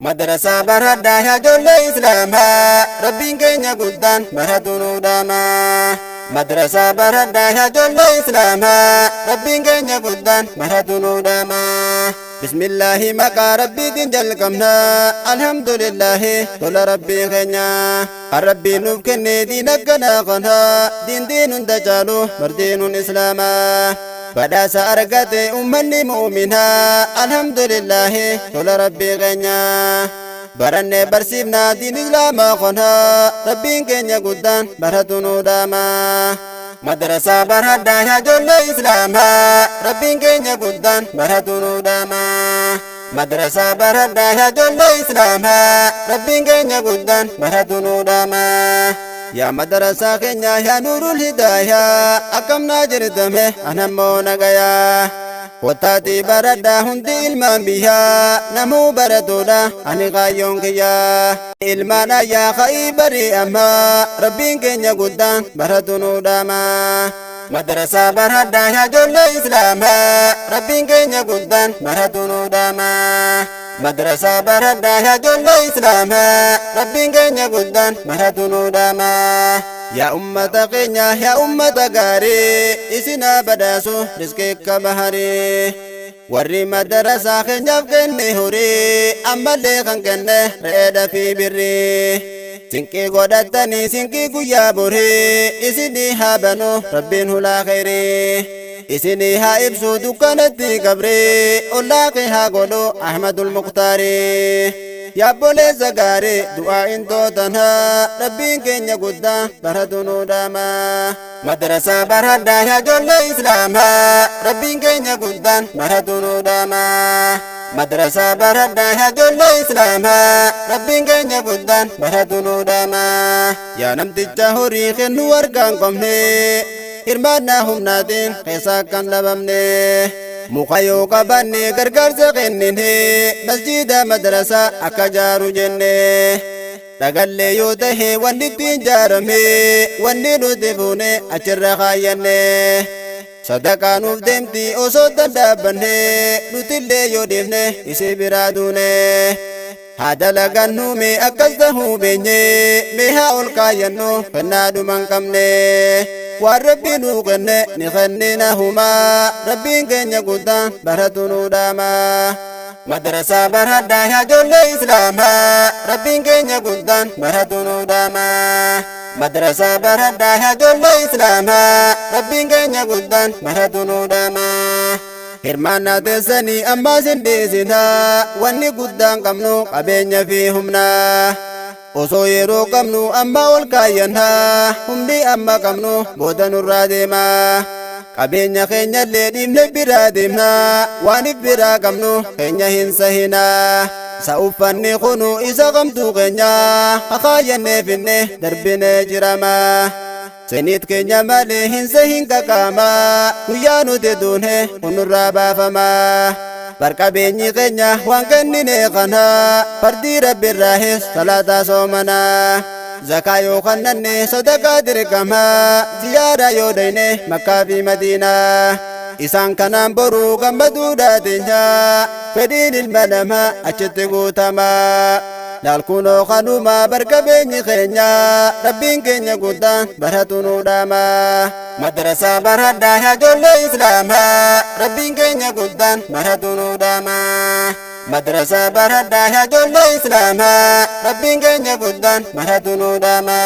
Madrasa baradhaa yaa ijoollee Islaamaa Rabbiin keenya guddaan baratu nu dhaama. Madrasa baradhaa yaa ijoollee Islaamaa Rabbiin keenya guddaan baratu nu dhaama. Bismillaahi maqaa Rabbiitiin jalqabna alhamdulillahi tola Rabbii keenya. Rabbiin nuuf kenne diin akkanaa kana diin hunda caalu bardiinuun Islaamaa. Badhaasa argate ummanni mu'minaa alhamdulillahi tola Rabbii keenya. Baranne barsiifna diin Islaamaa kana Rabbiin keenya guddaan baratu nu dhaama. Madrasa baradhaa yaa ijoollee Islaamaa Rabbiin keenya guddaan baratu nu dhaama. Madrasa baradhaa yaa ijoollee Islaamaa Rabbiin keenya guddaan baratu nu dhaama. Ya madrasa keenya yaa Nurul Hidayah akkamnaa jirtame anammoo nagaya. Kottaati baradhaa hundi ilmaan biyyaa namuu baratuudha ani kaayyoon kiyya. Ilmaan ayyaa ka'ii bari'ama Rabbiin keenya guddaan baratu nu dhaama. Madrasa baradhaa yaa ijoollee Islaamaa Rabbiin keenya guddaan baratu nu dhaama. Madrasa baradhaa yaa ijoollee Islaamaa Rabbiin keenya guddaan baratu nu dhaama. Yaa ummata keenya yaa ummata gaarii isinaa badhaasu rizqii baharii. Warri madrasa keenyaaf kenne horii ammallee kan kenne re'eedhaa fi birrii. Sinqii godhatanii sinqii guyyaa borii isinii haa banu Rabbiin hulaa khayrii. Isinii haa ibsu dukkanatti qabrii ollaa kee haa godhu Ahmadul Muqtaarii. Yaabboleessa gaarii du'aa intootanaa Rabbiin keenya guddaan baratu nu dhaama. Madrasa baradhaa yaa ijoollee Islaamaa Rabbiin keenya guddaan baratu nu dhaama. Madrasa baradhaa yaa ijoollee Islaamaa Rabbiin keenya guddaan baratu nu dhaama. Yaa namticha horii kennu argaan qomne hirmaannaa humnaatiin keessa kan dhabamne. Muka yoo qabanne gargaarsa kennine masjida madrasa akka jaaru jenne. Dhagallee yoo tahe wanni ittiin jaarame wanni nuti fuune achirra kaayyanne. Sadaqaa nuuf deemti osoo dadhaabanne nutillee yoo dhiifne isii biraa duune. Haa dalagan nuume akkas tahuu beenye mee haa ol kaayyannu kennaa dhuman qabne. Waan Rabbiin nuu kenne ni kennina humaa Rabbiin keenya guddaan baratu nu dhaama. Madrasa baradhaa yaa ijoollee Islaamaa Rabbiin keenya guddaan baratu nu dhaama. Madrasa baradhaa yaa ijoollee Islaamaa Rabbiin keenya guddaan baratu nu dhaama. Hirmaannaa teessanii ammaas hin dhiisinaa wanni guddaan qabnu qabeenya fi humnaa. Osoo yeroo qabnu amma ol kaayyannaa humni amma qabnu booda nurraa deema. Qabeenya keenyallee dhiifne biraa deemna waan if biraa qabnu keenya hin sahinaa. Isa uffanni kunu isa qabdu keenya akaayyannee finne darbinee jirama. Seniit keenya malee hin sahin qaqaama guyyaa nuti duune kunurraa baafama. Barqabeenyi keenya waan kennine kana fardii Rabbiirraahis salaataa soomana. Zakaa yoo kannanne sadaqaa dirqama ziyaara yoo dhayne Makkaa fi Madiinaa. Isaan kanaan boruu gammaduudha teenya fedhiin ilma namaa achitti guutama. Laalkunoo kanuma barqabeenyi keenya Rabbiin keenya guddaan baratu nu dhaama. Madrasa baradhaa yaa ijoollee Islaamaa Rabbiin keenya guddaan baratu nu dhaama. Madrasa baradhaa yaa ijoollee Islaamaa Rabbiin keenya guddaan baratu nu dhaama.